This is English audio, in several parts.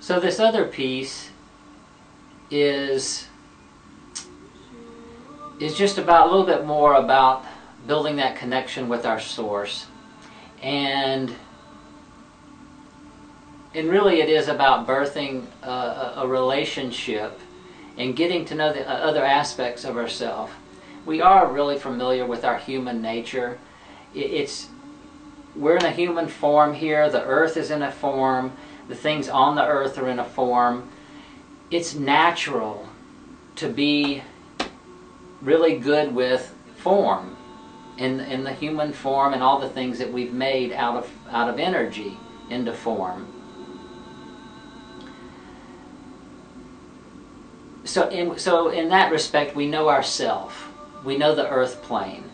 So this other piece is just about a little bit more about building that connection with our source. And really it is about birthing a relationship and getting to know the other aspects of ourselves. We are really familiar with our human nature. We're in a human form here. The earth is in a form. The things on the earth are in a form. It's natural to be really good with form, in the human form, and all the things that we've made out of energy into form. So in that respect, we know ourselves. We know the earth plane.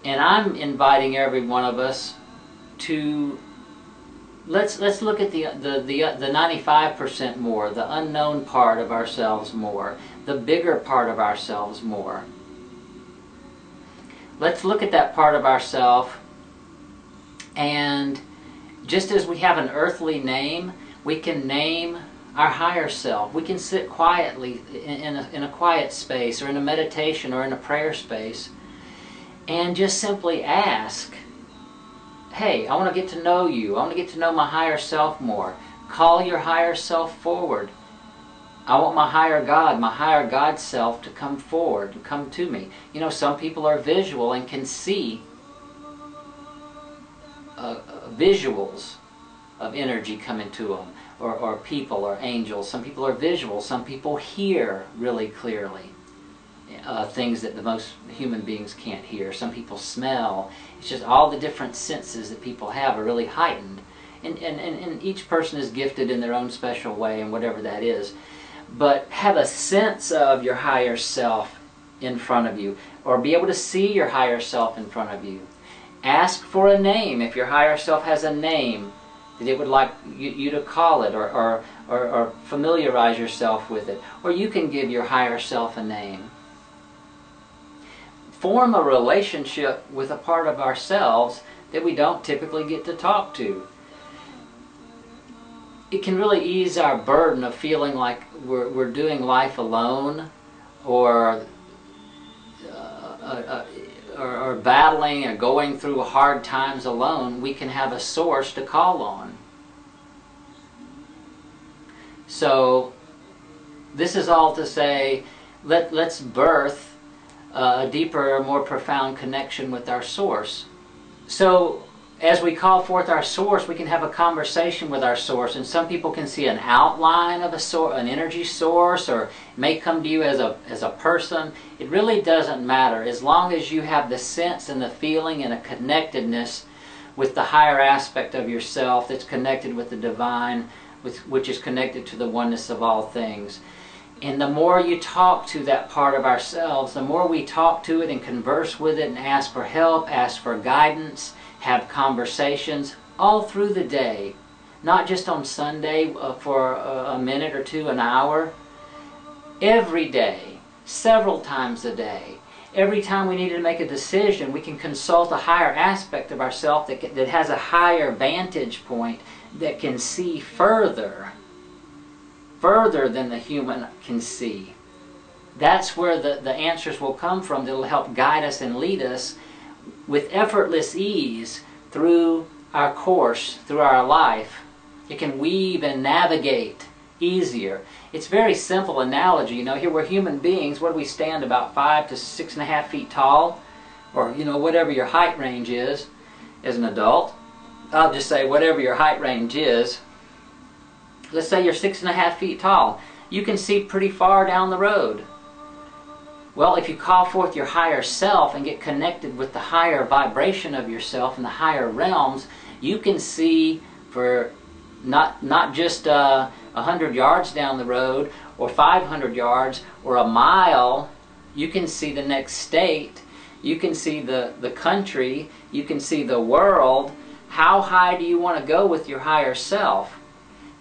And I'm inviting every one of us to let's look at the 95% more, the unknown part of ourselves more, the bigger part of ourselves more. Let's look at that part of ourselves, and just as we have an earthly name, we can name our higher self. We can sit quietly in a quiet space, or in a meditation, or in a prayer space, and just simply ask, hey, I want to get to know you. I want to get to know my higher self more. Call your higher self forward. I want my higher God self to come forward, to come to me. You know, some people are visual and can see visuals of energy coming to them, or people, or angels. Some people are visual. Some people hear really clearly things that the most human beings can't hear. Some people smell. It's just all the different senses that people have are really heightened. And each person is gifted in their own special way, and whatever that is. But have a sense of your higher self in front of you, or be able to see your higher self in front of you. Ask for a name. If your higher self has a name that it would like you to call it, or familiarize yourself with it, or you can give your higher self a name. Form a relationship with a part of ourselves that we don't typically get to talk to. It can really ease our burden of feeling like we're doing life alone, or battling or going through hard times alone. We can have a source to call on. So this is all to say, let's birth a deeper, more profound connection with our source. So as we call forth our source, we can have a conversation with our source, and some people can see an outline of an energy source, or it may come to you as a person. It really doesn't matter, as long as you have the sense and the feeling and a connectedness with the higher aspect of yourself that's connected with the divine, which is connected to the oneness of all things. And the more you talk to that part of ourselves, the more we talk to it and converse with it and ask for help, ask for guidance, have conversations all through the day, not just on Sunday for a minute or two, an hour. Every day, several times a day. Every time we need to make a decision, we can consult a higher aspect of ourselves that has a higher vantage point, that can see further than the human can see. That's where the answers will come from, that will help guide us and lead us with effortless ease through our course, through our life. It can weave and navigate easier. It's a very simple analogy. You know, here we're human beings. What do we stand, about 5 to 6.5 feet tall? Or, you know, whatever your height range is as an adult. I'll just say whatever your height range is. Let's say you're 6.5 feet tall. You can see pretty far down the road. Well, if you call forth your higher self and get connected with the higher vibration of yourself and the higher realms, you can see for not just 100 yards down the road, or 500 yards, or a mile. You can see the next state. You can see the country. You can see the world. How high do you want to go with your higher self?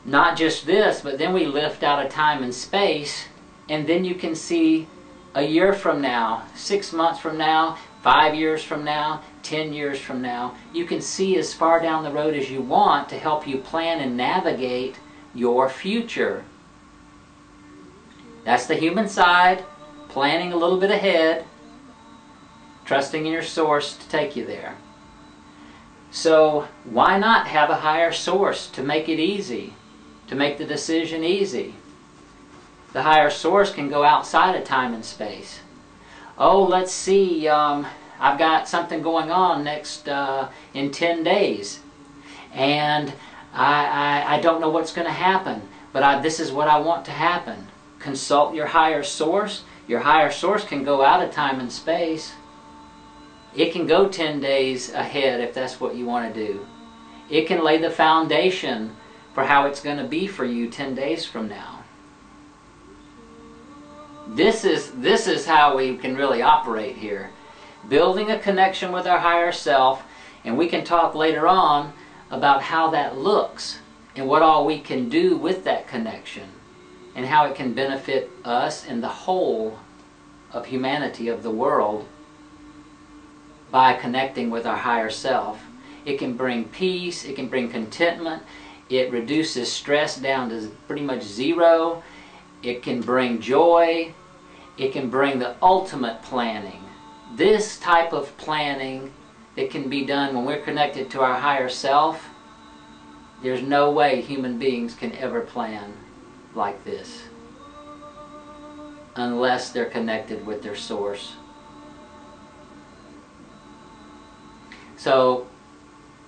Not just this, but then we lift out of time and space, and then you can see a year from now, 6 months from now, 5 years from now, 10 years from now. You can see as far down the road as you want to help you plan and navigate your future. That's the human side, planning a little bit ahead, trusting in your source to take you there. So why not have a higher source to make it easy, to make the decision easy? The higher source can go outside of time and space. Oh, let's see, I've got something going on next in 10 days, and I don't know what's going to happen, but this is what I want to happen. Consult your higher source. Your higher source can go out of time and space. It can go 10 days ahead if that's what you want to do. It can lay the foundation for how it's going to be for you 10 days from now. This is how we can really operate here. Building a connection with our higher self, and we can talk later on about how that looks and what all we can do with that connection and how it can benefit us and the whole of humanity, of the world, by connecting with our higher self. It can bring peace, it can bring contentment, it reduces stress down to pretty much zero, it can bring joy, it can bring the ultimate planning. This type of planning that can be done when we're connected to our higher self, there's no way human beings can ever plan like this unless they're connected with their source. So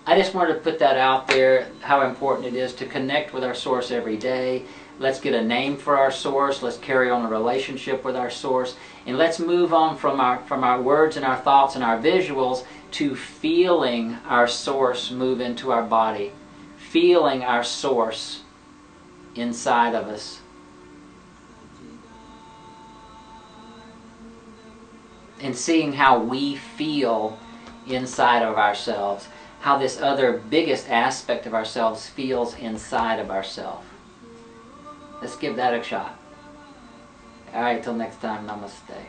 I just wanted to put that out there, how important it is to connect with our source every day. Let's get a name for our source. Let's carry on a relationship with our source. And let's move on from our words and our thoughts and our visuals to feeling our source move into our body. Feeling our source inside of us. And seeing how we feel inside of ourselves. How this other biggest aspect of ourselves feels inside of ourselves. Let's give that a shot. Alright, till next time, namaste.